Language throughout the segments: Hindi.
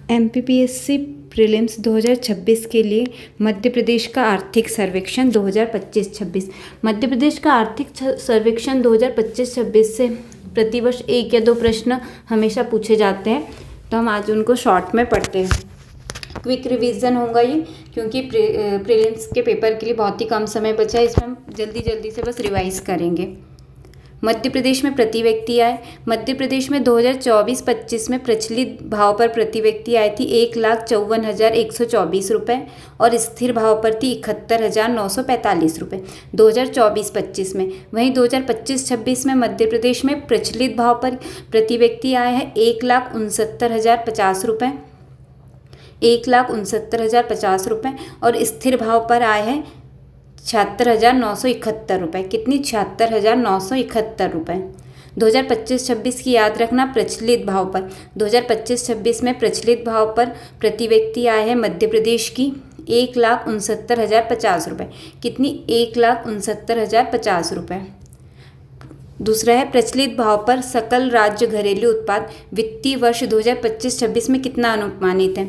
एमपीपीएससी प्रीलिम्स 2026 के लिए मध्य प्रदेश का आर्थिक सर्वेक्षण 2025-26। मध्य प्रदेश का आर्थिक सर्वेक्षण 2025-26 से प्रतिवर्ष 1 या 2 प्रश्न हमेशा पूछे जाते हैं, तो हम आज उनको शॉर्ट में पढ़ते हैं। क्विक रिवीजन होगा ये, क्योंकि प्रीलिम्स के पेपर के लिए बहुत ही कम समय बचा है, इसमें हम जल्दी से बस रिवाइज करेंगे। मध्य प्रदेश में प्रति व्यक्ति आय। मध्य प्रदेश में 2024-25 में प्रचलित भाव पर प्रति व्यक्ति आय थी 1,54,124 रुपये और स्थिर भाव पर थी 71,945 रुपये 2024-25 में। वहीं 2025-26 में मध्य प्रदेश में प्रचलित भाव पर प्रति व्यक्ति आय है 1,69,050 रुपये 1,69,050 रुपये और स्थिर भाव पर आय है 76,971 रुपये। कितनी? 76,971 रुपये। 2025-26 की याद रखना प्रचलित भाव पर। 2025-26 में प्रचलित भाव पर प्रति व्यक्ति आय है मध्य प्रदेश की 1,69,050 रुपये। कितनी? 1,69,050 रुपये। दूसरा है प्रचलित भाव पर सकल राज्य घरेलू उत्पाद वित्तीय वर्ष 2025-26 में कितना अनुमानित है?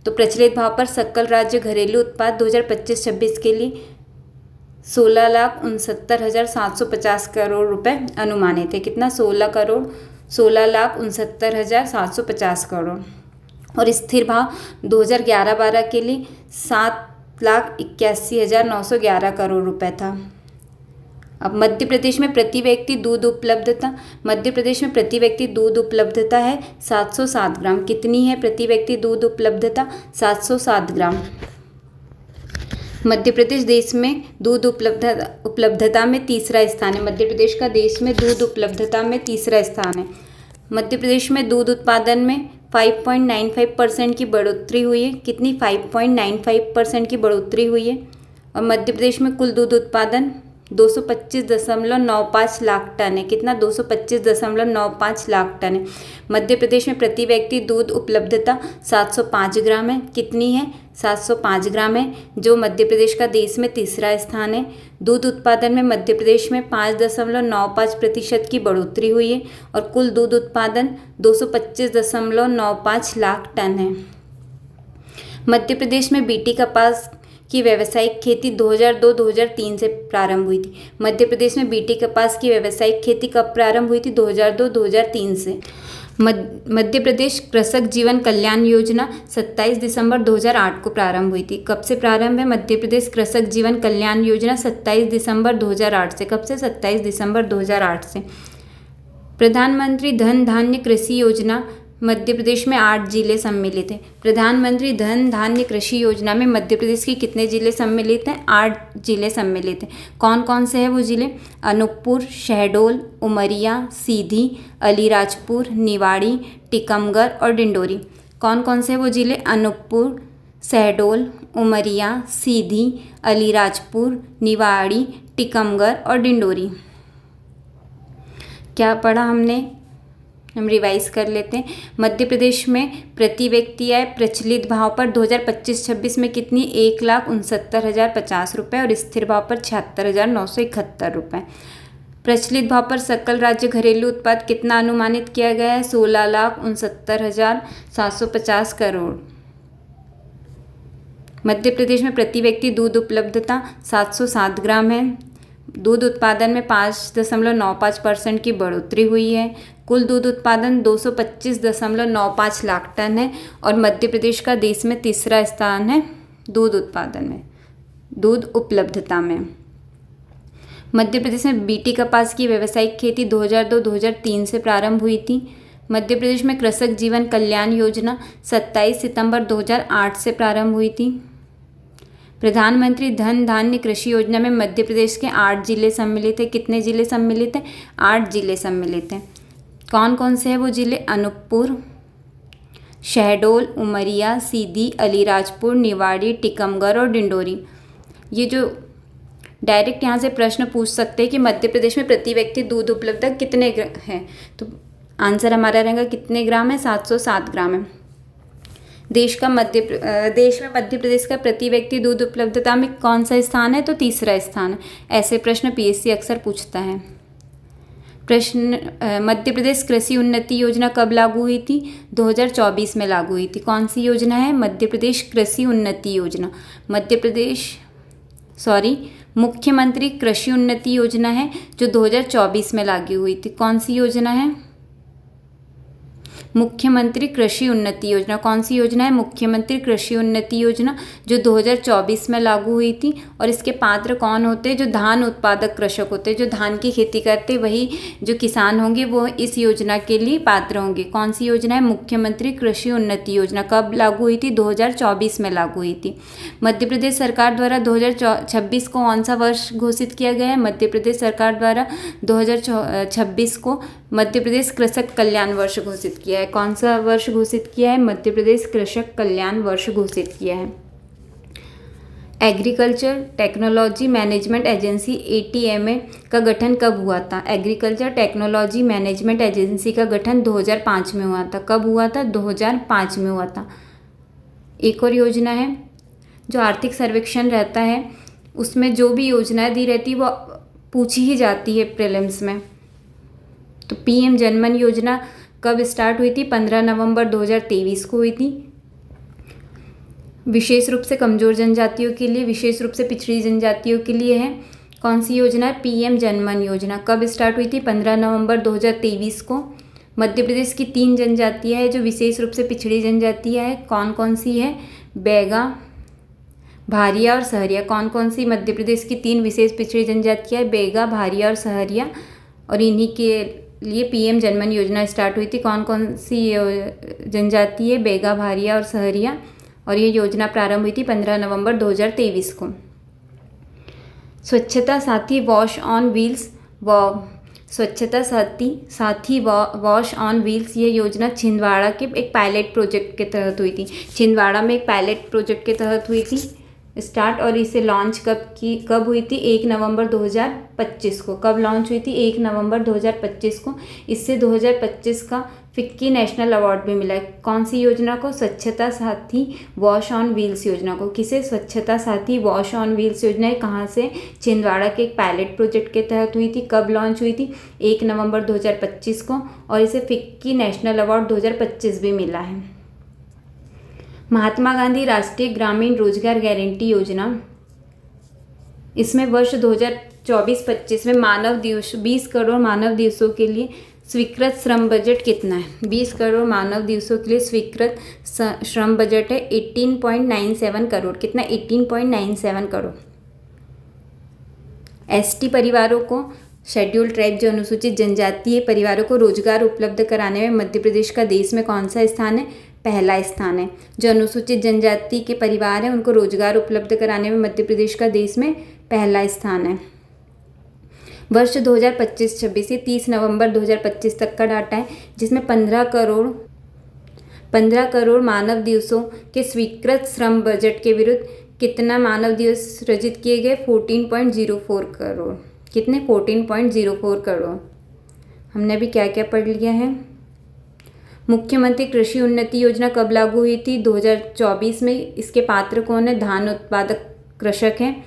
तो प्रचलित भाव पर सकल राज्य घरेलू उत्पाद 2025-26 के लिए 16,69,750 करोड़ रुपए अनुमानित है। कितना? 16,69,750 करोड़। और स्थिर भाव 2011-12 के लिए 7,81,911 करोड़ रुपए था। अब मध्य प्रदेश में प्रति व्यक्ति दूध उपलब्धता। मध्य प्रदेश में प्रति व्यक्ति दूध उपलब्धता है 707 ग्राम। कितनी है प्रति व्यक्ति दूध उपलब्धता? 707 ग्राम। मध्य प्रदेश देश में दूध उपलब्धता में तीसरा स्थान है। मध्य प्रदेश का देश में दूध उपलब्धता में तीसरा स्थान है। मध्य प्रदेश में दूध उत्पादन में 5.95% की बढ़ोतरी हुई है। कितनी? 5.95% की बढ़ोतरी हुई है। और मध्य प्रदेश में कुल दूध उत्पादन 225.95 लाख टन है। कितना? 225.95 लाख टन है। मध्य प्रदेश में प्रति व्यक्ति दूध उपलब्धता 705 ग्राम है। कितनी है? 705 ग्राम है, जो मध्य प्रदेश का देश में तीसरा स्थान है। दूध उत्पादन में मध्य प्रदेश में 5.95% की बढ़ोतरी हुई है और कुल दूध उत्पादन 225.95 लाख टन है। मध्य प्रदेश में बीटी कपास की व्यावसायिक खेती 2002-2003 से प्रारंभ हुई थी। मध्य प्रदेश में बीटी कपास की व्यावसायिक खेती कब प्रारंभ हुई थी? 2002-2003 से। मध्य प्रदेश कृषक जीवन कल्याण योजना 27 दिसंबर 2008 को प्रारंभ हुई थी। कब से प्रारंभ है मध्य प्रदेश कृषक जीवन कल्याण योजना? 27 दिसंबर 2008 से। कब से? 27 दिसंबर 2008 से। प्रधानमंत्री धन धान्य कृषि योजना मध्य प्रदेश में 8 जिले सम्मिलित हैं। प्रधानमंत्री धन धान्य कृषि योजना में मध्य प्रदेश के कितने जिले सम्मिलित हैं? 8 जिले सम्मिलित हैं। कौन कौन से हैं वो जिले? अनूपपुर, शहडोल, उमरिया, सीधी, अलीराजपुर, निवाड़ी, टीकमगढ़ और डिंडोरी। कौन कौन से हैं वो जिले? अनूपपुर, शहडोल, उमरिया, सीधी, अलीराजपुर, निवाड़ी, टीकमगढ़ और डिंडोरी। क्या पढ़ा हमने? हम रिवाइज कर लेते हैं। मध्य प्रदेश में प्रति व्यक्ति आय प्रचलित भाव पर 2025-26 में कितनी? 1,69,050 रुपये और स्थिर भाव पर 76,971 रुपये। प्रचलित भाव पर सकल राज्य घरेलू उत्पाद कितना अनुमानित किया गया है? 16,69,750 करोड़। मध्य प्रदेश में प्रति व्यक्ति दूध उपलब्धता 707 ग्राम है। दूध उत्पादन में 5.95% की बढ़ोतरी हुई है। कुल दूध उत्पादन 225.95 लाख टन है और मध्य प्रदेश का देश में तीसरा स्थान है दूध उत्पादन में, दूध उपलब्धता में। मध्य प्रदेश में बीटी कपास की व्यावसायिक खेती 2002-2003 से प्रारंभ हुई थी। मध्य प्रदेश में कृषक जीवन कल्याण योजना 27 सितंबर 2008 से प्रारंभ हुई थी। प्रधानमंत्री धन धान्य कृषि योजना में मध्य प्रदेश के 8 जिले सम्मिलित हैं। कितने जिले सम्मिलित हैं? 8 जिले सम्मिलित हैं। कौन कौन से हैं वो जिले? अनूपपुर, शहडोल, उमरिया, सीधी, अलीराजपुर, निवाड़ी, टीकमगढ़ और डिंडोरी। ये जो डायरेक्ट यहाँ से प्रश्न पूछ सकते हैं कि मध्य प्रदेश में प्रति व्यक्ति दूध उपलब्धता कितने हैं, तो आंसर हमारा रहेगा कितने ग्राम है? 707 ग्राम है। देश में मध्य प्रदेश का प्रति व्यक्ति दूध उपलब्धता में कौन सा स्थान है? तो तीसरा स्थान है। ऐसे प्रश्न पीएससी अक्सर पूछता है। प्रश्न मध्य प्रदेश कृषि उन्नति योजना कब लागू हुई थी? 2024 में लागू हुई थी। कौन सी योजना है? मध्य प्रदेश कृषि उन्नति योजना। मुख्यमंत्री कृषि उन्नति योजना है जो 2024 में लागू हुई थी। कौन सी योजना है? मुख्यमंत्री कृषि उन्नति योजना। कौन सी योजना है? मुख्यमंत्री कृषि उन्नति योजना जो 2024 में लागू हुई थी। और इसके पात्र कौन होते हैं? जो धान उत्पादक कृषक होते हैं, जो धान की खेती करते, वही जो किसान होंगे वो इस योजना के लिए पात्र होंगे। कौन सी योजना है? मुख्यमंत्री कृषि उन्नति योजना। कब लागू हुई थी? 2024 में लागू हुई थी। मध्य प्रदेश सरकार द्वारा 2026 को कौन सा वर्ष घोषित किया गया है? मध्य प्रदेश सरकार द्वारा 2026 को मध्य प्रदेश कृषक कल्याण वर्ष घोषित किया है। कौन सा वर्ष घोषित किया है? मध्य प्रदेश कृषक कल्याण वर्ष घोषित किया है। Agriculture technology management agency ATMA का गठन कब हुआ था? एग्रीकल्चर टेक्नोलॉजी मैनेजमेंट एजेंसी का गठन 2005 में हुआ था। कब हुआ था? 2005 में हुआ था। एक और योजना है जो आर्थिक सर्वेक्षण रहता है, उसमें जो भी योजनाएं दी रहती है वो पूछी ही जाती है प्रीलिम्स में। तो PM जनमन योजना कब स्टार्ट हुई थी? 15 नवंबर 2023 को हुई थी। विशेष रूप से कमज़ोर जनजातियों के लिए, विशेष रूप से पिछड़ी जनजातियों के लिए है। कौन सी योजना है? PM जनमन योजना। कब स्टार्ट हुई थी? 15 नवंबर 2023 को। मध्य प्रदेश की 3 जनजातियाँ हैं जो विशेष रूप से पिछड़ी जनजातियाँ हैं। कौन कौन सी है? बैगा, भारिया और सहरिया। कौन कौन सी मध्य प्रदेश की 3 विशेष पिछड़ी जनजातियाँ हैं? बैगा, भारिया और सहरिया। और इन्हीं के लिए PM जनमन योजना स्टार्ट हुई थी। कौन कौन सी जनजाति है? बैगा, भारिया और सहरिया। और ये योजना प्रारंभ हुई थी 15 नवंबर 2023 को। स्वच्छता साथी वॉश ऑन व्हील्स स्वच्छता साथी वॉश ऑन व्हील्स ये योजना छिंदवाड़ा के एक पायलट प्रोजेक्ट के तहत हुई थी। छिंदवाड़ा में एक पायलट प्रोजेक्ट के तहत हुई थी स्टार्ट। और इसे लॉन्च कब हुई थी? 1 नवंबर 2025 को। कब लॉन्च हुई थी? 1 नवंबर 2025 को। इससे 2025 का फिक्की नेशनल अवार्ड भी मिला है। कौन सी योजना को? स्वच्छता साथी वॉश ऑन व्हील्स योजना को। किसे? स्वच्छता साथी वॉश ऑन व्हील्स योजना है। कहाँ से? छिंदवाड़ा के एक पायलट प्रोजेक्ट के तहत हुई थी। कब लॉन्च हुई थी? 1 नवंबर 2025 को। और इसे फिक्की नेशनल अवार्ड 2025 भी मिला है। महात्मा गांधी राष्ट्रीय ग्रामीण रोजगार गारंटी योजना, इसमें वर्ष 2024-25 में 20 करोड़ मानव दिवसों के लिए स्वीकृत श्रम बजट कितना है? 20 करोड़ मानव दिवसों के लिए स्वीकृत श्रम बजट है 18.97 करोड़। कितना? 18.97 करोड़। ST परिवारों को, शेड्यूल ट्राइब जो अनुसूचित जनजातीय परिवारों को रोजगार उपलब्ध कराने में मध्य प्रदेश का देश में कौन सा स्थान है? पहला स्थान है। जो अनुसूचित जनजाति के परिवार हैं उनको रोजगार उपलब्ध कराने में मध्य प्रदेश का देश में पहला स्थान है। वर्ष 2025-26 से 30 नवंबर 2025 तक का डाटा है, जिसमें 15 करोड़ मानव दिवसों के स्वीकृत श्रम बजट के विरुद्ध कितना मानव दिवस सृजित किए गए? 14.04 करोड़। कितने? 14.04 करोड़। हमने भी क्या क्या पढ़ लिया है? मुख्यमंत्री कृषि उन्नति योजना कब लागू हुई थी? 2024 में। इसके पात्र कौन है? धान उत्पादक कृषक हैं।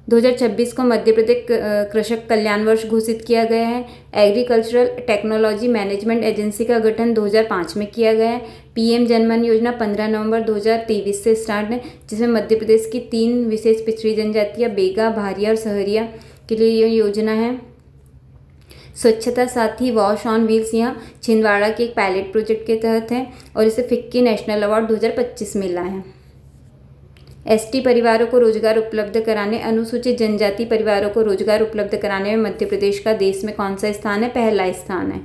2026 को मध्य प्रदेश कृषक कल्याण वर्ष घोषित किया गया है। एग्रीकल्चरल टेक्नोलॉजी मैनेजमेंट एजेंसी का गठन 2005 में किया गया है। PM जनमन योजना 15 नवंबर 2023 से स्टार्ट है, जिसमें मध्य प्रदेश की 3 विशेष पिछड़ी जनजातियाँ बैगा, भारिया और सहरिया के लिए यह योजना है। स्वच्छता साथी वॉश ऑन व्हील्स यहाँ छिंदवाड़ा के एक पायलट प्रोजेक्ट के तहत है और इसे फिक्की नेशनल अवार्ड 2025 मिला है। ST परिवारों को रोजगार उपलब्ध कराने, अनुसूचित जनजाति परिवारों को रोजगार उपलब्ध कराने में मध्य प्रदेश का देश में कौन सा स्थान है? पहला स्थान है।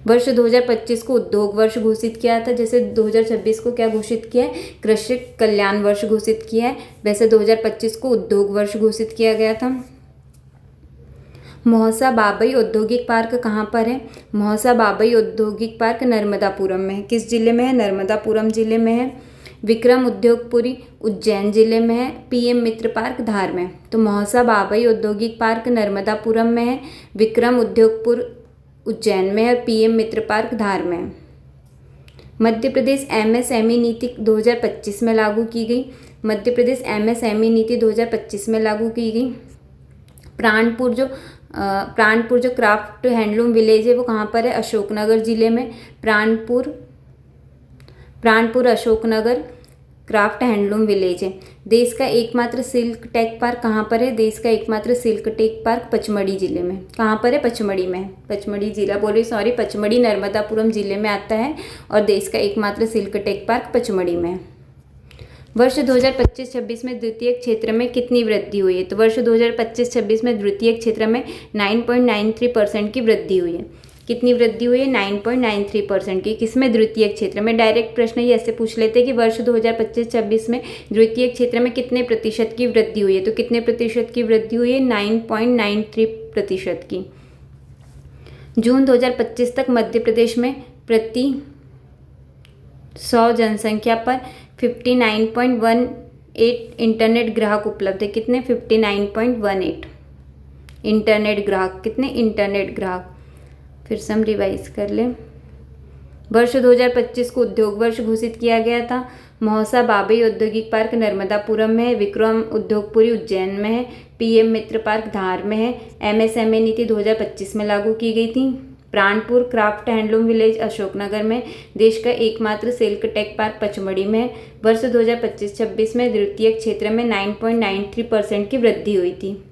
वर्ष 2025 को उद्योग वर्ष घोषित किया था, जैसे 2026 को क्या घोषित किया है? कृषि कल्याण वर्ष घोषित किया है, वैसे 2025 को उद्योग वर्ष घोषित किया गया था। मौसा बाबई औद्योगिक पार्क कहाँ पर है? मौसा बाबई औद्योगिक पार्क नर्मदापुरम में है। किस जिले में है? नर्मदापुरम जिले में है। विक्रम उद्योगपुरी उज्जैन जिले में है। PM मित्र पार्क धार में। तो मौसा बाबई औद्योगिक पार्क नर्मदापुरम में है, विक्रम उद्योगपुर उज्जैन में है और PM मित्र पार्क धार में है। मध्य प्रदेश MSME नीति 2025 में लागू की गई। मध्य प्रदेश MSME नीति 2025 में लागू की गई। प्राणपुर जो प्राणपुर जो क्राफ्ट हैंडलूम विलेज है वो कहाँ पर है? अशोकनगर ज़िले में। Pranpur Ashoknagar craft handloom village है। देश का एकमात्र सिल्क टेक पार्क कहाँ पर है? देश का एकमात्र सिल्क टेक पार्क पचमढ़ी जिले में। कहाँ पर है? पचमढ़ी में। पचमढ़ी जिला पचमढ़ी नर्मदापुरम जिले में आता है और देश का एकमात्र सिल्क टेक पार्क पचमढ़ी में है। वर्ष 2025-26 में द्वितीयक क्षेत्र में कितनी वृद्धि हुई है? तो वर्ष 2025-26 में द्वितीयक क्षेत्र में 9.93% की वृद्धि हुई है। कितनी वृद्धि हुई है? 9.93% की। किसमें? द्वितीयक क्षेत्र में। डायरेक्ट प्रश्न ये ऐसे पूछ लेते हैं कि वर्ष 2025-26 में द्वितीयक क्षेत्र में कितने प्रतिशत की वृद्धि हुई है? तो कितने प्रतिशत की वृद्धि हुई है? 9.93% की। जून 2025 तक मध्य प्रदेश में प्रति 100 जनसंख्या पर 59.18 इंटरनेट ग्राहक उपलब्ध है। कितने? 59.18 इंटरनेट ग्राहक। कितने? इंटरनेट ग्राहक। फिर से हम रिवाइज कर लें। वर्ष 2025 को उद्योग वर्ष घोषित किया गया था। मौसा बाबई औद्योगिक पार्क नर्मदापुरम में है। विक्रम उद्योगपुरी उज्जैन में है। पीएम मित्र पार्क धार में है। एमएसएमई नीति 2025 में लागू की गई थी। Pranpur craft handloom village Ashoknagar में। देश का एकमात्र सिल्क टेक पार्क पचमढ़ी में है। वर्ष 2025-26 में द्वितीयक क्षेत्र में 9.93% की वृद्धि हुई थी।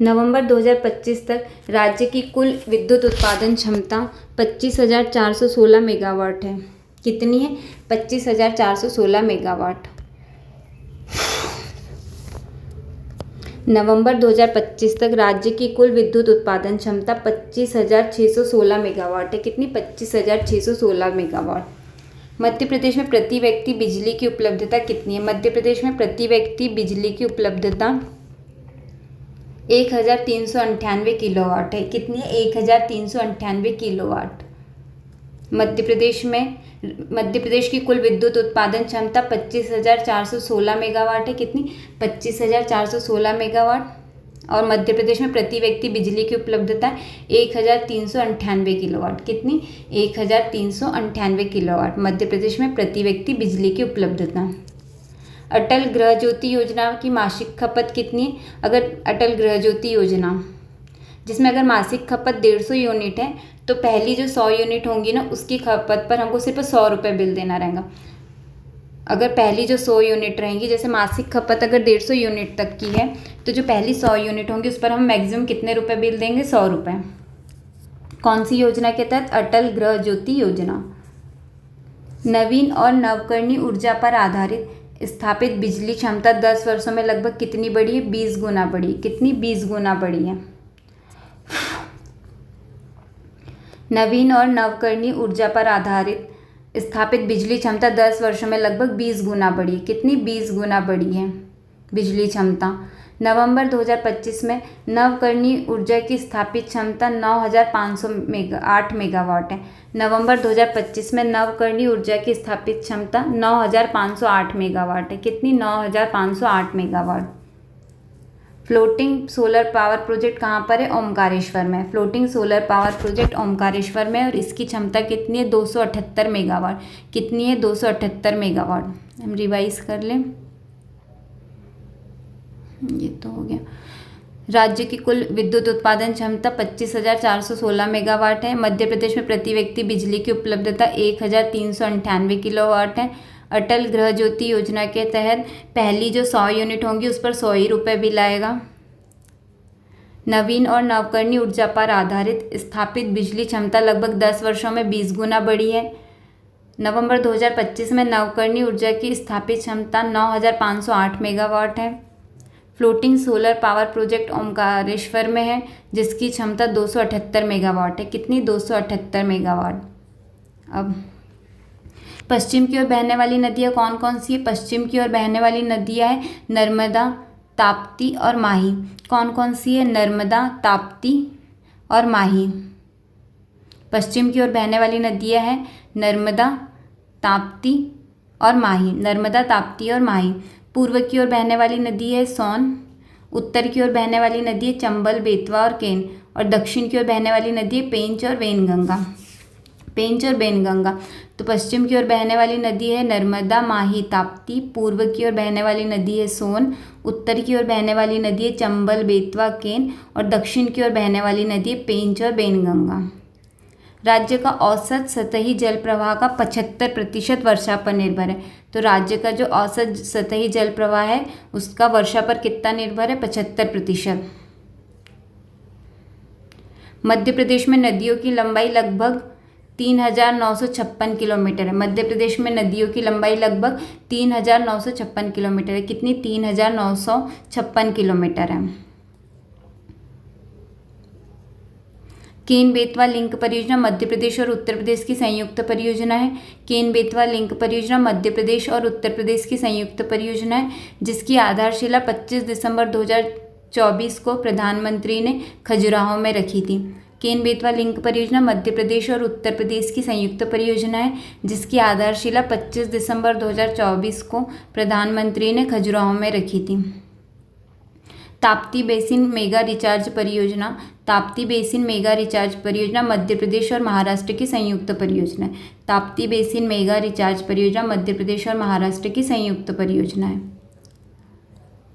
नवंबर 2025 तक राज्य की कुल विद्युत उत्पादन क्षमता 25,416 मेगावाट है। कितनी है? 25,416 मेगावाट। नवंबर 2025 तक राज्य की कुल विद्युत उत्पादन क्षमता 25,616 मेगावाट है। कितनी? 25,616 मेगावाट। मध्य प्रदेश में प्रति व्यक्ति बिजली की उपलब्धता कितनी है? मध्य प्रदेश में प्रति व्यक्ति बिजली की उपलब्धता 1,398 किलोवाट है। कितनी है? 1,398 किलोवाट। मध्य प्रदेश की कुल विद्युत उत्पादन क्षमता 25,416 मेगावाट है। कितनी? 25,416 मेगावाट। और मध्य प्रदेश में प्रति व्यक्ति बिजली की उपलब्धता 1,398 किलोवाट। कितनी? 1,398 किलोवाट मध्य प्रदेश में प्रति व्यक्ति बिजली की उपलब्धता। अटल गृह ज्योति योजना की मासिक खपत कितनी है? अगर अटल गृह ज्योति योजना जिसमें अगर मासिक खपत 150 यूनिट है तो पहली जो 100 यूनिट होंगी ना उसकी खपत पर हमको सिर्फ 100 रुपये बिल देना रहेगा। अगर पहली जो 100 यूनिट रहेंगी, जैसे मासिक खपत अगर 150 यूनिट तक की है तो जो पहली 100 यूनिट होंगी उस पर हम मैक्सिमम कितने रुपए बिल देंगे? 100 रुपये। कौन सी योजना के तहत? अटल गृह ज्योति योजना। नवीन और नवकरणीय ऊर्जा पर आधारित स्थापित बिजली क्षमता 10 वर्षों में लगभग कितनी बढ़ी है? 20 गुना बढ़ी। कितनी? 20 गुना बढ़ी है। नवीन और नवकरणीय ऊर्जा पर आधारित स्थापित बिजली क्षमता 10 वर्षों में लगभग 20 गुना बढ़ी है। कितनी? 20 गुना बढ़ी है बिजली क्षमता। नवंबर 2025 में नवकरणीय ऊर्जा की स्थापित क्षमता 9,508 मेगावाट है। नवंबर 2025 में नवकरणीय ऊर्जा की स्थापित क्षमता 9,508 मेगावाट है। कितनी? 9,508 megawatt. Floating solar power project कहाँ पर है? ओमकारेश्वर में। Floating solar power project Omkareshwar में और इसकी क्षमता कितनी है? 278 मेगावाट। कितनी है? 278 मेगावाट। हम रिवाइज कर लें। ये तो हो गया। राज्य की कुल विद्युत उत्पादन क्षमता 25,416 मेगावाट है। मध्य प्रदेश में प्रति व्यक्ति बिजली की उपलब्धता 1,398 किलोवाट है। अटल गृह ज्योति योजना के तहत पहली जो 100 यूनिट होंगी उस पर 100 ही रुपये बिल आएगा। नवीन और नवकरणीय ऊर्जा पर आधारित स्थापित बिजली क्षमता लगभग 10 वर्षों में 20 गुना बढ़ी है। नवंबर 2025 में नवकरणीय ऊर्जा की स्थापित क्षमता 9,508 मेगावाट है। Floating solar power project Omkareshwar में है जिसकी क्षमता 278 मेगावाट है। कितनी? 278 मेगावाट। अब पश्चिम की ओर बहने वाली नदियाँ कौन कौन सी है? पश्चिम की ओर बहने वाली नदियाँ है नर्मदा, ताप्ती और माही। कौन कौन सी है? नर्मदा, ताप्ती और माही। पश्चिम की ओर बहने वाली नदियाँ हैं नर्मदा, ताप्ती और माही। नर्मदा, ताप्ती और माही। पूर्व की ओर बहने वाली नदी है सोन। उत्तर की ओर बहने वाली नदी है चंबल, बेतवा और केन। और दक्षिण की ओर बहने वाली नदी है पेंच और वेनगंगा। पेंच और बेनगंगा। तो पश्चिम की ओर बहने वाली नदी है नर्मदा, माही, ताप्ती। पूर्व की ओर बहने वाली नदी है सोन। उत्तर की ओर बहने वाली नदी है चंबल, बेतवा, केन। और दक्षिण की ओर बहने वाली नदी है पेंच और बेनगंगा। राज्य का औसत सतही जल प्रवाह का 75% वर्षा पर निर्भर है। तो राज्य का जो औसत सतही जल प्रवाह है उसका वर्षा पर कितना निर्भर है? 75%। मध्य प्रदेश में नदियों की लंबाई लगभग 3,956 किलोमीटर है। मध्य प्रदेश में नदियों की लंबाई लगभग 3,956 किलोमीटर है। कितनी? 3,956 किलोमीटर है। केन बेतवा लिंक परियोजना मध्य प्रदेश और उत्तर प्रदेश की संयुक्त परियोजना है। केन बेतवा लिंक परियोजना मध्य प्रदेश और उत्तर प्रदेश की संयुक्त परियोजना है, जिसकी आधारशिला 25 दिसंबर 2024 को प्रधानमंत्री ने खजुराहो में रखी थी। केन बेतवा लिंक परियोजना मध्य प्रदेश और उत्तर प्रदेश की संयुक्त परियोजना है, जिसकी आधारशिला 25 दिसंबर 2024 को प्रधानमंत्री ने खजुराहो में रखी थी। ताप्ती बेसिन मेगा रिचार्ज परियोजना। ताप्ती बेसिन मेगा रिचार्ज परियोजना मध्य प्रदेश और महाराष्ट्र की संयुक्त परियोजना है। ताप्ती बेसिन मेगा रिचार्ज परियोजना मध्य प्रदेश और महाराष्ट्र की संयुक्त परियोजना है।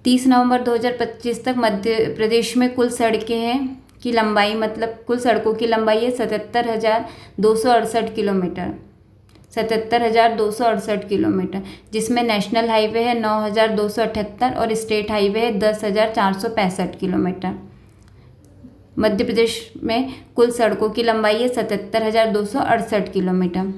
30 नवंबर 2025 तक मध्य प्रदेश में कुल सड़कें हैं की लंबाई, मतलब कुल सड़कों की लंबाई है 77,268 किलोमीटर। 77,268 किलोमीटर, जिसमें नेशनल हाईवे है 9,278 और स्टेट हाईवे है 10,465 किलोमीटर। मध्य प्रदेश में कुल सड़कों की लंबाई है 77,268 किलोमीटर।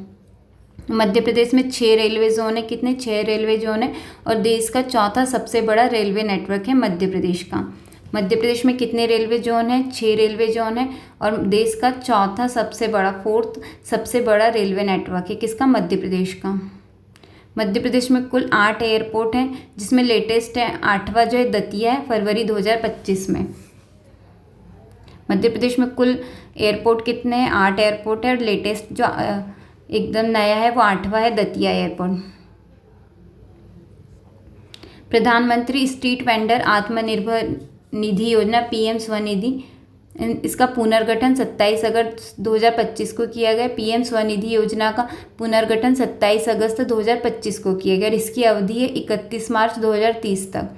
मध्य प्रदेश में 6 रेलवे जोन है। कितने? 6 रेलवे जोन है और देश का चौथा सबसे बड़ा रेलवे नेटवर्क है मध्य प्रदेश का। मध्य प्रदेश में कितने रेलवे जोन है? 6 रेलवे जोन है और देश का चौथा सबसे बड़ा, 4th सबसे बड़ा रेलवे नेटवर्क है। किसका? मध्य प्रदेश का। मध्य प्रदेश में कुल 8 एयरपोर्ट हैं, जिसमें लेटेस्ट है 8वां जो है दतिया है, फरवरी 2025 में। मध्य प्रदेश में कुल एयरपोर्ट कितने हैं? 8 एयरपोर्ट है और लेटेस्ट जो एकदम नया है वो 8वां है, दतिया एयरपोर्ट। प्रधानमंत्री स्ट्रीट वेंडर आत्मनिर्भर निधि योजना PM स्वनिधि, इसका पुनर्गठन 27 अगस्त 2025 को किया गया। PM स्वनिधि योजना का पुनर्गठन 27 अगस्त 2025 को किया गया और इसकी अवधि है 31 मार्च 2030 तक।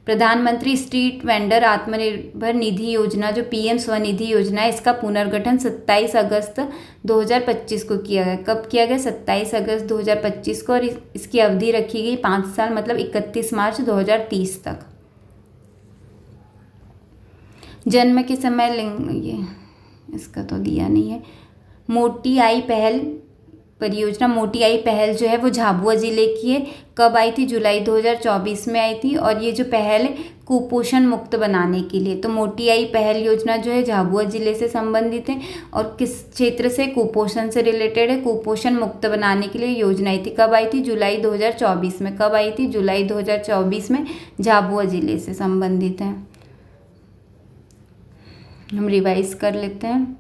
प्रधानमंत्री स्ट्रीट वेंडर आत्मनिर्भर निधि योजना जो PM स्वनिधि योजना है, इसका पुनर्गठन 27 अगस्त 2025 को किया गया। कब किया गया? 27 अगस्त 2025 को और इसकी अवधि रखी गई 5 साल, मतलब 31 मार्च 2030 तक। जन्म के समय लिंग, ये इसका तो दिया नहीं है। मोटी आई पहल परियोजना, मोटी आई पहल जो है वो झाबुआ ज़िले की है। कब आई थी? जुलाई 2024 में आई थी और ये जो पहल है कुपोषण मुक्त बनाने के लिए। तो मोटी आई पहल योजना जो है झाबुआ ज़िले से संबंधित है और किस क्षेत्र से? कुपोषण से रिलेटेड है। कुपोषण मुक्त बनाने के लिए योजना आई थी। कब आई थी? जुलाई 2024 में। कब आई थी? जुलाई 2024 में। झाबुआ ज़िले से संबंधित है। हम रिवाइज कर लेते हैं।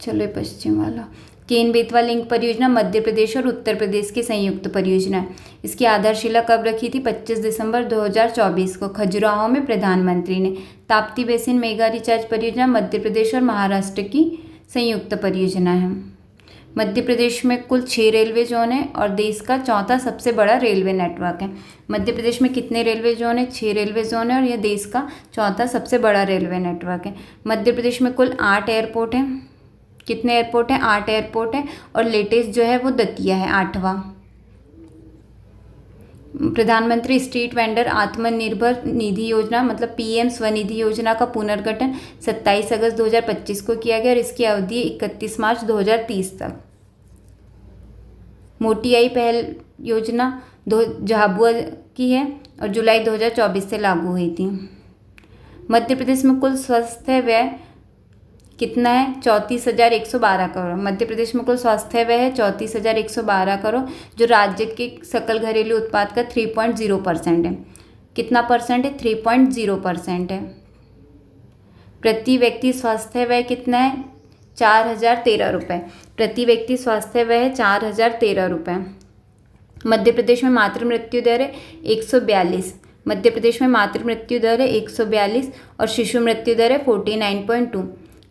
चलो पश्चिम वाला। केन बेतवा लिंक परियोजना मध्य प्रदेश और उत्तर प्रदेश की संयुक्त परियोजना है। इसकी आधारशिला कब रखी थी? 25 दिसंबर 2024 को खजुराहो में प्रधानमंत्री ने। ताप्ती बेसिन मेगा रिचार्ज परियोजना मध्य प्रदेश और महाराष्ट्र की संयुक्त परियोजना है। मध्य प्रदेश में कुल 6 रेलवे जोन है और देश का चौथा सबसे बड़ा रेलवे नेटवर्क है। मध्य प्रदेश में कितने रेलवे जोन है? 6 रेलवे जोन है और यह देश का चौथा सबसे बड़ा रेलवे नेटवर्क है। मध्य प्रदेश में कुल 8 एयरपोर्ट हैं। कितने एयरपोर्ट हैं? 8 एयरपोर्ट हैं और लेटेस्ट जो है वो दतिया है, 8वां। प्रधानमंत्री स्ट्रीट वेंडर आत्मनिर्भर निधि योजना, मतलब PM स्वनिधि योजना का पुनर्गठन 27 अगस्त 2025 को किया गया और इसकी अवधि 31 मार्च 2030 तक। मोटी आई पहल योजना झाबुआ की है और जुलाई 2024 से लागू हुई थी। मध्य प्रदेश में कुल स्वास्थ्य व्यय कितना है? 34,112 करोड़। मध्य प्रदेश में कुल स्वास्थ्य व्यय है 34,112 करोड़, जो राज्य के सकल घरेलू उत्पाद का 3.0% है। कितना परसेंट है? 3.0% है। प्रति व्यक्ति स्वास्थ्य व्यय कितना है? 4,013 रुपये। प्रति व्यक्ति स्वास्थ्य व्यय है 4,013 रुपये। मध्य प्रदेश में मातृ मृत्यु दर है 142। मध्य प्रदेश में मातृ मृत्यु दर है 142 और शिशु मृत्यु दर है 49.2।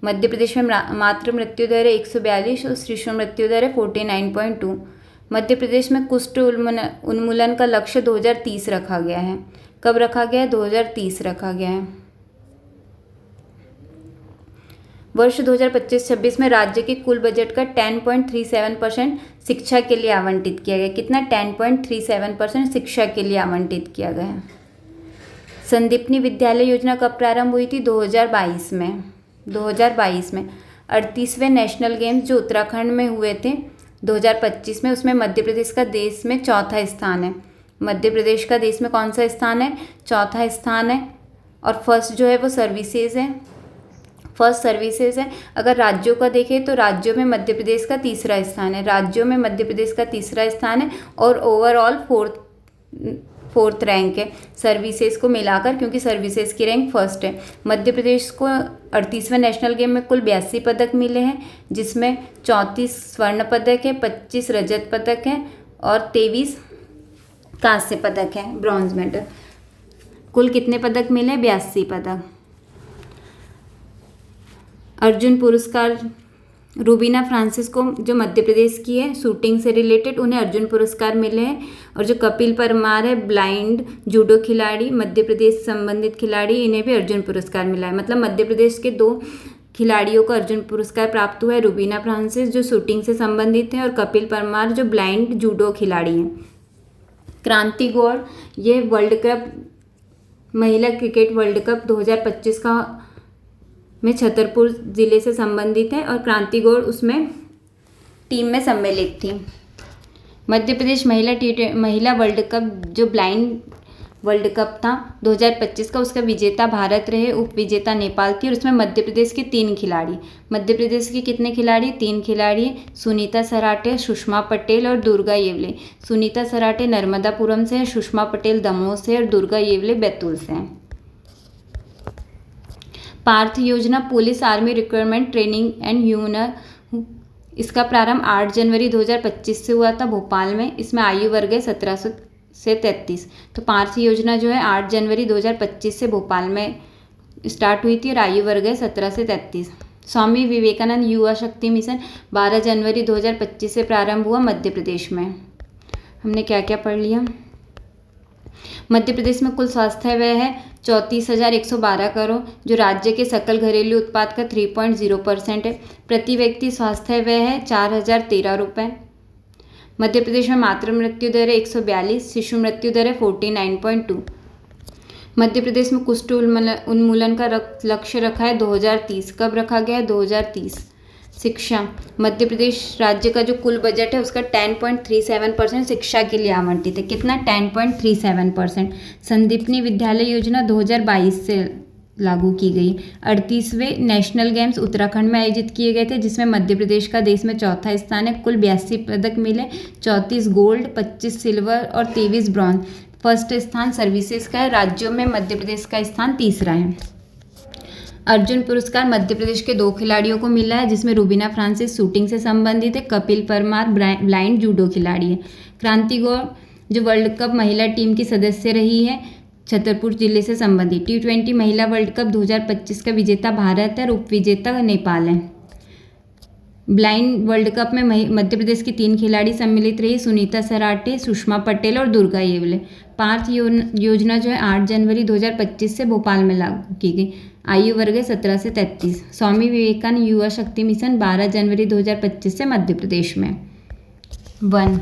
मध्य प्रदेश में मातृ मृत्यु दर है 142 और शिशु मृत्यु दर है 49.2। मध्य प्रदेश में कुष्ठ उन्मूलन का लक्ष्य 2030 रखा गया है। कब रखा गया है? 2030 रखा गया है। वर्ष 2025-26 में राज्य के कुल बजट का 10.37% शिक्षा के लिए आवंटित किया गया। कितना? 10.37% शिक्षा के लिए आवंटित किया गया है। संदीपनी विद्यालय योजना कब प्रारंभ हुई थी? 2022 में। 2022 में 38वें नेशनल गेम्स जो उत्तराखंड में हुए थे 2025 में, उसमें मध्य प्रदेश का देश में चौथा स्थान है। मध्य प्रदेश का देश में कौन सा स्थान है? चौथा स्थान है। और फर्स्ट जो है वो सर्विसेज है। फर्स्ट सर्विसेज है। अगर राज्यों का देखें तो राज्यों में मध्य प्रदेश का तीसरा स्थान है। राज्यों में मध्य प्रदेश का तीसरा स्थान है और ओवरऑल फोर्थ रैंक है सर्विसेज को मिलाकर, क्योंकि सर्विसेज की रैंक फर्स्ट है। मध्य प्रदेश को 38वें नेशनल गेम में कुल 82 पदक मिले हैं, जिसमें 34 स्वर्ण पदक है, 25 रजत पदक है और 23 कांस्य पदक है, ब्रॉन्ज मेडल। कुल कितने पदक मिले? 82 पदक। अर्जुन पुरस्कार रूबीना फ्रांसिस्को जो मध्य प्रदेश की है, शूटिंग से रिलेटेड, उन्हें अर्जुन पुरस्कार मिले हैं। और जो कपिल परमार है, ब्लाइंड जूडो खिलाड़ी, मध्य प्रदेश संबंधित खिलाड़ी, इन्हें भी अर्जुन पुरस्कार मिला है। मतलब मध्य प्रदेश के 2 खिलाड़ियों को अर्जुन पुरस्कार प्राप्त हुआ है। रूबीना फ्रांसिस जो शूटिंग से संबंधित है और कपिल परमार जो ब्लाइंड जूडो खिलाड़ी हैं। क्रांति गौड़ ये वर्ल्ड कप महिला क्रिकेट वर्ल्ड कप 2025 का में छतरपुर ज़िले से संबंधित है और क्रांति गौड़ उसमें टीम में सम्मिलित थी। मध्य प्रदेश महिला वर्ल्ड कप जो ब्लाइंड वर्ल्ड कप था 2025 का, उसका विजेता भारत रहे, उप विजेता नेपाल थी। और उसमें मध्य प्रदेश के 3 खिलाड़ी, मध्य प्रदेश के कितने खिलाड़ी? 3 खिलाड़ी, सुनीता सराटे, सुषमा पटेल और दुर्गा येवले। सुनीता सराटे नर्मदापुरम से है, सुषमा पटेल दमोह से और दुर्गा येवले बैतूल से हैं। पार्थ योजना police army requirement training and ह्यूनर, इसका प्रारंभ 8 जनवरी 2025 से हुआ था भोपाल में। इसमें आयु वर्ग है 17 से 33। तो पार्थ योजना जो है 8 जनवरी 2025 से भोपाल में स्टार्ट हुई थी और आयु वर्ग है 17 से 33। स्वामी विवेकानंद युवा शक्ति मिशन 12 जनवरी 2025 से प्रारंभ हुआ मध्य प्रदेश में। हमने क्या क्या पढ़ लिया? मध्य प्रदेश में कुल स्वास्थ्य व्यय है 34,112 करोड़, जो राज्य के सकल घरेलू उत्पाद का 3.0% है। प्रति व्यक्ति स्वास्थ्य व्यय है 4,013 रुपये। मध्य प्रदेश में मातृ मृत्यु दर है 142, शिशु मृत्यु दर है 49.2। मध्य प्रदेश में कुष्ठ उन्मूलन का लक्ष्य रखा है 2030। कब रखा गया है? 2030। शिक्षा, मध्य प्रदेश राज्य का जो कुल बजट है उसका 10.37% शिक्षा के लिए आवंटित है। कितना? 10.37%। संदीपनी विद्यालय योजना 2022 से लागू की गई। 38वें नेशनल गेम्स उत्तराखंड में आयोजित किए गए थे, जिसमें मध्य प्रदेश का देश में चौथा स्थान है। कुल 82 पदक मिले, 34 गोल्ड, 25 सिल्वर और 23 ब्रॉन्ज। फर्स्ट स्थान सर्विसेज का है। राज्यों में मध्य प्रदेश का स्थान तीसरा है। अर्जुन पुरस्कार मध्य प्रदेश के 2 खिलाड़ियों को मिला है, जिसमें रूबीना फ्रांसिस शूटिंग से संबंधित है, कपिल परमार ब्लाइंड जूडो खिलाड़ी है। क्रांति गौड़ जो वर्ल्ड कप महिला टीम की सदस्य रही है, छतरपुर जिले से संबंधित। T20 महिला वर्ल्ड कप 2025 का विजेता भारत है और उप विजेता नेपाल है। ब्लाइंड वर्ल्ड कप में मध्य प्रदेश की 3 खिलाड़ी सम्मिलित रही, सुनीता सराटे, सुषमा पटेल और दुर्गा येवले। पार्थ योजना जो है 8 जनवरी 2025 से भोपाल में लागू की गई। आयु वर्ग है 17 से 33। स्वामी विवेकानंद युवा शक्ति मिशन 12 जनवरी 2025 से मध्य प्रदेश में। 1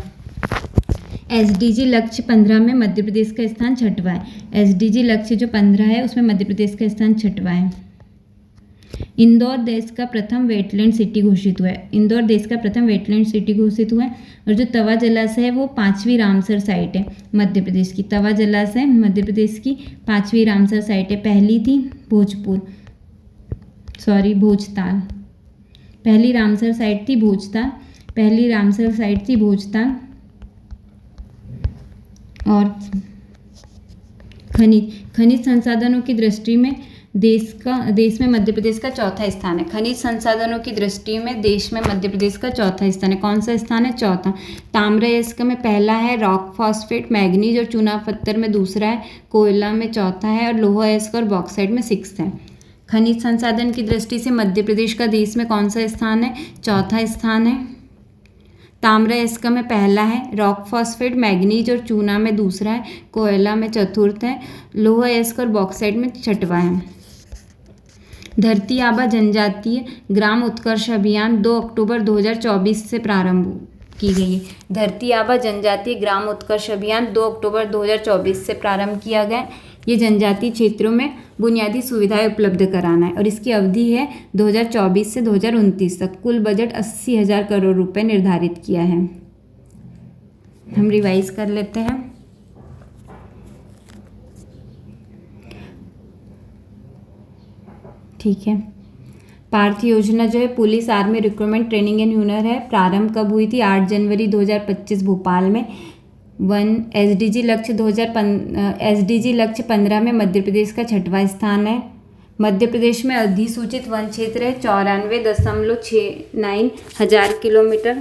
SDG लक्ष्य 15 में मध्य प्रदेश का स्थान 6वां है। SDG लक्ष्य जो 15 है उसमें मध्य प्रदेश का स्थान 6वां है। इंदौर देश का प्रथम वेटलैंड सिटी घोषित हुआ है। इंदौर देश का प्रथम वेटलैंड सिटी घोषित हुआ है। और जो तवा जलाशय है वो 5वीं रामसर साइट है मध्य प्रदेश की। तवा जलाशय मध्य प्रदेश की 5वीं रामसर साइट है। पहली थी भोजताल। पहली रामसर साइट थी भोजताल। और खनिज संसाधनों की दृष्टि में देश में मध्य प्रदेश का चौथा स्थान है। खनिज संसाधनों की दृष्टि में देश में मध्य प्रदेश का चौथा स्थान है। कौन सा स्थान है? चौथा। ताम्र अयस्क में पहला है, रॉक फॉस्फेट, मैग्नीज और चूना पत्थर में दूसरा है, कोयला में चौथा है और लोहा अयस्क और बॉक्साइट में 6th है। खनिज संसाधन की दृष्टि से मध्य प्रदेश का देश में कौन सा स्थान है? चौथा स्थान है। ताम्र अयस्क में पहला है, रॉक फॉस्फेट मैग्नीज और चूना में दूसरा है, कोयला में चतुर्थ है, लौह अयस्क और बॉक्साइट में छठवां है। धरती आबा जनजातीय ग्राम उत्कर्ष अभियान 2 अक्टूबर 2024 से प्रारंभ की गई है। धरती आबा जनजातीय ग्राम उत्कर्ष अभियान 2 अक्टूबर 2024 से प्रारंभ किया गया। ये जनजातीय क्षेत्रों में बुनियादी सुविधाएं उपलब्ध कराना है और इसकी अवधि है 2024 से 2029 तक। कुल बजट 80,000 करोड़ रुपए निर्धारित किया है। हम रिवाइज कर लेते हैं। ठीक है। पार्थ योजना जो है police army recruitment training and हुनर है। प्रारंभ कब हुई थी? 8 जनवरी 2025 भोपाल में। एसडीजी लक्ष्य 15 में मध्य प्रदेश का 6वां स्थान है। मध्य प्रदेश में अधिसूचित वन क्षेत्र है 94.69 हजार किलोमीटर।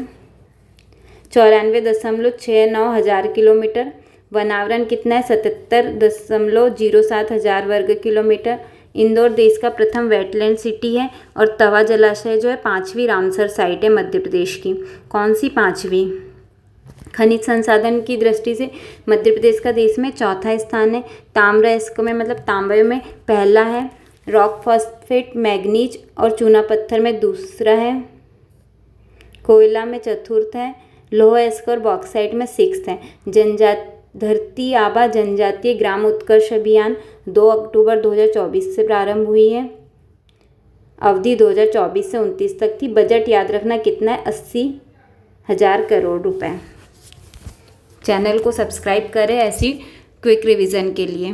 94.69 हजार किलोमीटर। वनावरण कितना है? 77.07 हजार वर्ग किलोमीटर। इंदौर देश का प्रथम वेटलैंड सिटी है और तवा जलाशय जो है 5वीं रामसर साइट है मध्य प्रदेश की। कौन सी 5वीं? खनिज संसाधन की दृष्टि से मध्य प्रदेश का देश में चौथा स्थान है। ताम्र अयस्क में मतलब तांबे में पहला है, रॉक फॉस्फेट मैग्नीज और चूना पत्थर में दूसरा है, कोयला में चतुर्थ है, लौह अयस्क और बॉक्साइट में 6th है। धरती आबा जनजातीय ग्राम उत्कर्ष अभियान 2 अक्टूबर 2024 से प्रारंभ हुई है। अवधि 2024 से 29 तक थी। बजट याद रखना कितना है? 80,000 करोड़ रुपए। चैनल को सब्सक्राइब करें ऐसी क्विक रिवीजन के लिए।